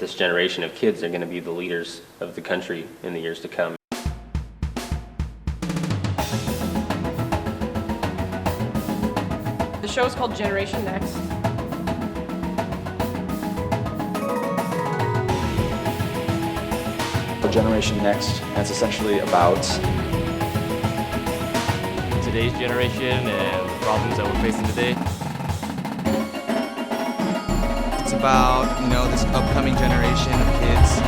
This generation of kids are going to be the leaders of the country in the years to come. The show is called Generation Next. Generation Next, and it's essentially about today's generation and the problems that we're facing today. It's about, this upcoming generation of kids.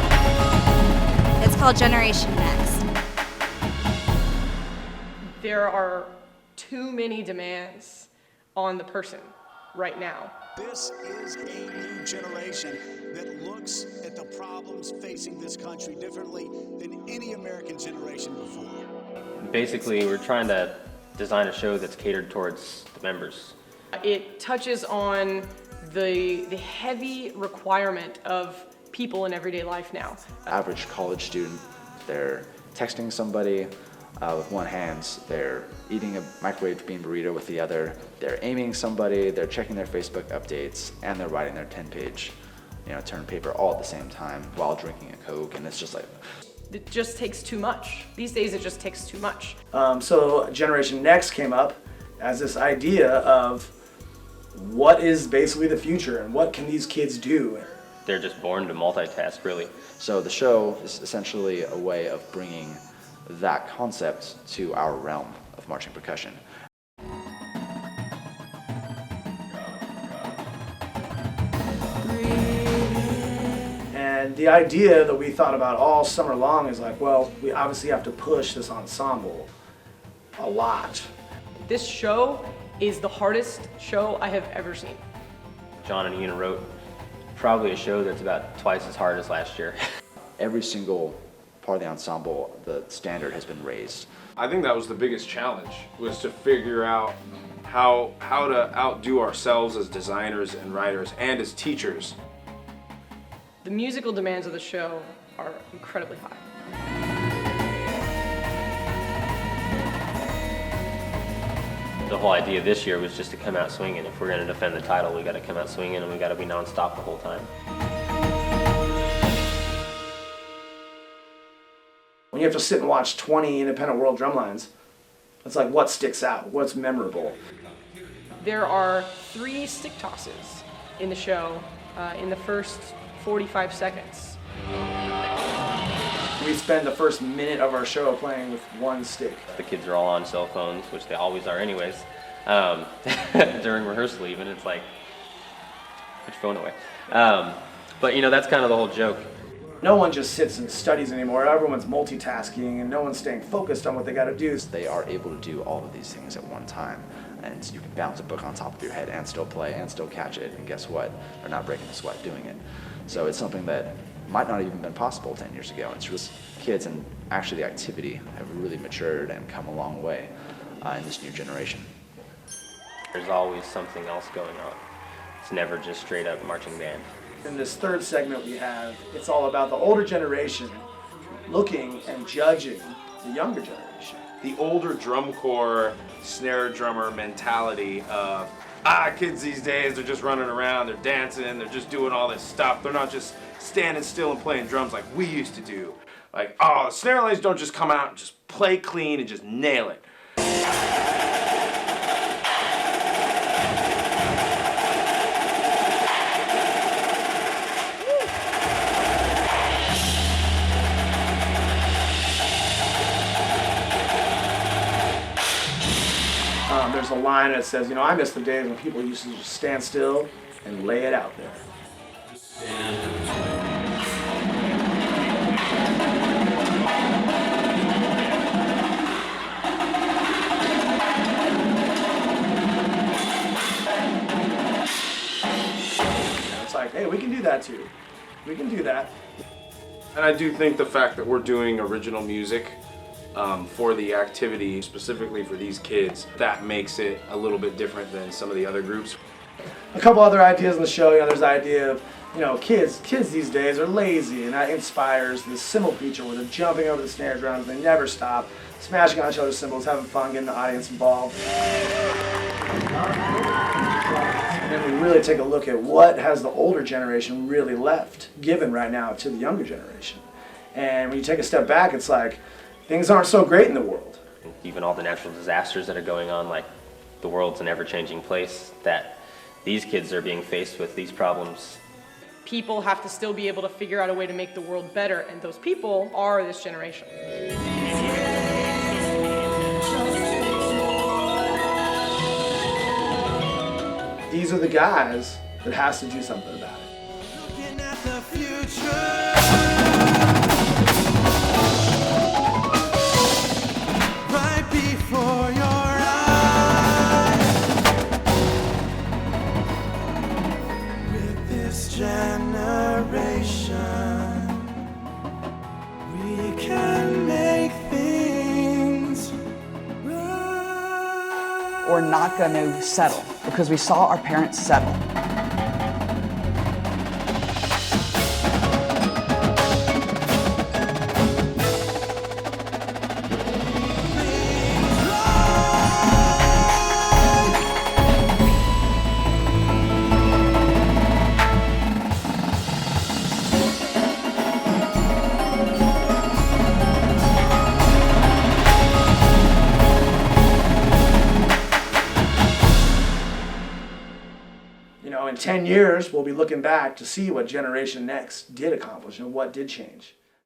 It's called Generation Next. There are too many demands on the person right now. This is a new generation that looks at the problems facing this country differently than any American generation before. Basically, we're trying to design a show that's catered towards the members. It touches on the heavy requirement of people in everyday life now. Average college student, they're texting somebody with one hand, they're eating a microwaved bean burrito with the other, they're aiming somebody, they're checking their Facebook updates, and they're writing their 10-page term paper all at the same time while drinking a Coke, and it's just like... It just takes too much. These days it just takes too much. So Generation Next came up as this idea of what is basically the future and what can these kids do? They're just born to multitask, really. So the show is essentially a way of bringing that concept to our realm of marching percussion. And the idea that we thought about all summer long is like, well, we obviously have to push this ensemble a lot. This show is the hardest show I have ever seen. John and Ian wrote probably a show that's about twice as hard as last year. Every single part of the ensemble, the standard has been raised. I think that was the biggest challenge, was to figure out how to outdo ourselves as designers and writers and as teachers. The musical demands of the show are incredibly high. The whole idea this year was just to come out swinging. If we're going to defend the title, we got to come out swinging, and we got to be nonstop the whole time. When you have to sit and watch 20 independent world drumlines, it's like what sticks out, what's memorable. There are 3 stick tosses in the show in the first 45 seconds. We spend the first minute of our show playing with one stick. The kids are all on cell phones, which they always are anyways, during rehearsal even. It's like, put your phone away. But that's kind of the whole joke. No one just sits and studies anymore. Everyone's multitasking and no one's staying focused on what they got to do. They are able to do all of these things at one time, and you can bounce a book on top of your head and still play and still catch it, and guess what? They're not breaking a sweat doing it. So it's something that might not have even been possible 10 years ago. It's just kids and actually the activity have really matured and come a long way in this new generation. There's always something else going on. It's never just straight up marching band. In this third segment we have, it's all about the older generation looking and judging the younger generation. The older drum corps, snare drummer mentality of, kids these days, they're just running around, they're dancing, they're just doing all this stuff. They're not just standing still and playing drums like we used to do. Like, the snare lines don't just come out and just play clean and just nail it. There's a line that says, I miss the days when people used to just stand still and lay it out there. It's like, hey, we can do that too. We can do that. And I do think the fact that we're doing original music for the activity, specifically for these kids, that makes it a little bit different than some of the other groups. A couple other ideas in the show, there's the idea of, kids these days are lazy, and that inspires this cymbal feature where they're jumping over the snare drums, they never stop, smashing on each other's cymbals, having fun, getting the audience involved. and we really take a look at what has the older generation really left given right now to the younger generation. And when you take a step back, it's like things aren't so great in the world. Even all the natural disasters that are going on, like the world's an ever-changing place, that these kids are being faced with these problems. People have to still be able to figure out a way to make the world better, and those people are this generation. These are the guys that has to do something about it. Looking at the future, right before your eyes. With this generation, we can make things right. We're not going to settle because we saw our parents settle. In 10 years, we'll be looking back to see what Generation Next did accomplish and what did change.